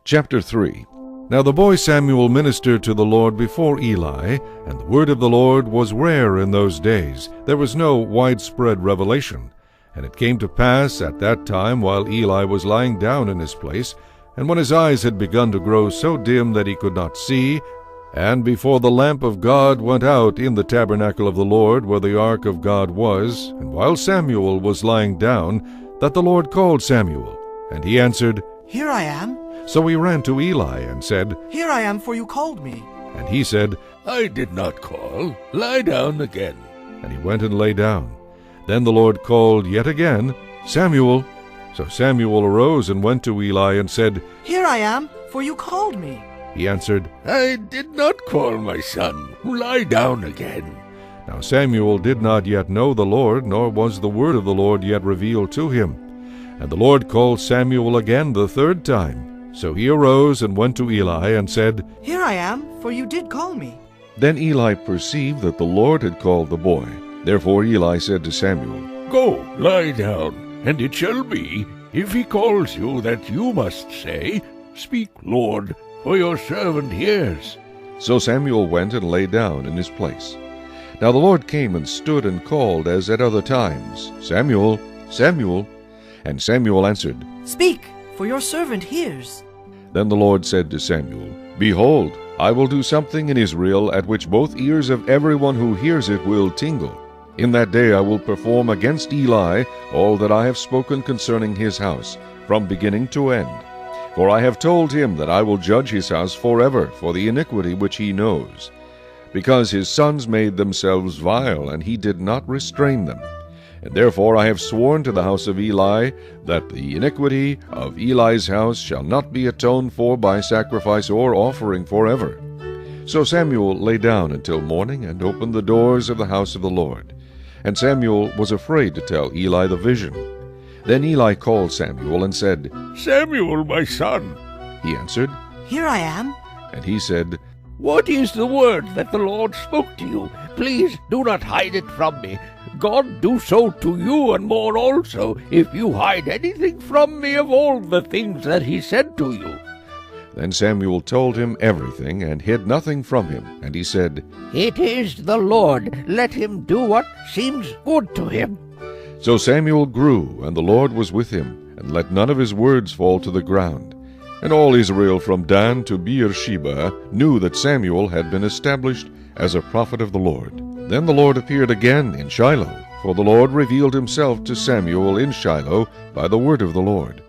Chapter 3. Now the boy Samuel ministered to the Lord before Eli, and the word of the Lord was rare in those days. There was no widespread revelation. And it came to pass at that time, while Eli was lying down in his place, and when his eyes had begun to grow so dim that he could not see, and before the lamp of God went out in the tabernacle of the Lord, where the ark of God was, and while Samuel was lying down, that the Lord called Samuel. And he answered, Here I am. So he ran to Eli and said, Here I am, for you called me. And he said, I did not call. Lie down again. And he went and lay down. Then the Lord called yet again, Samuel. So Samuel arose and went to Eli and said, Here I am, for you called me. He answered, I did not call, my son. Lie down again. Now Samuel did not yet know the Lord, nor was the word of the Lord yet revealed to him. And the Lord called Samuel again the third time. So he arose and went to Eli and said, Here I am, for you did call me. Then Eli perceived that the Lord had called the boy. Therefore Eli said to Samuel, Go, lie down, and it shall be, if he calls you, that you must say, Speak, Lord, for your servant hears. So Samuel went and lay down in his place. Now the Lord came and stood and called as at other times, Samuel, Samuel. And Samuel answered, Speak, for your servant hears. Then the Lord said to Samuel, Behold, I will do something in Israel at which both ears of everyone who hears it will tingle. In that day I will perform against Eli all that I have spoken concerning his house, from beginning to end. For I have told him that I will judge his house forever for the iniquity which he knows, because his sons made themselves vile, and he did not restrain them. And therefore I have sworn to the house of Eli that the iniquity of Eli's house shall not be atoned for by sacrifice or offering forever. So Samuel lay down until morning and opened the doors of the house of the Lord. And Samuel was afraid to tell Eli the vision. Then Eli called Samuel and said, Samuel, my son. He answered, Here I am. And he said, What is the word that the Lord spoke to you? Please do not hide it from me. God do so to you and more also, if you hide anything from me of all the things that he said to you. Then Samuel told him everything, and hid nothing from him. And he said, It is the Lord. Let him do what seems good to him. So Samuel grew, and the Lord was with him, and let none of his words fall to the ground. And all Israel from Dan to Beersheba knew that Samuel had been established as a prophet of the Lord. Then the Lord appeared again in Shiloh, for the Lord revealed himself to Samuel in Shiloh by the word of the Lord.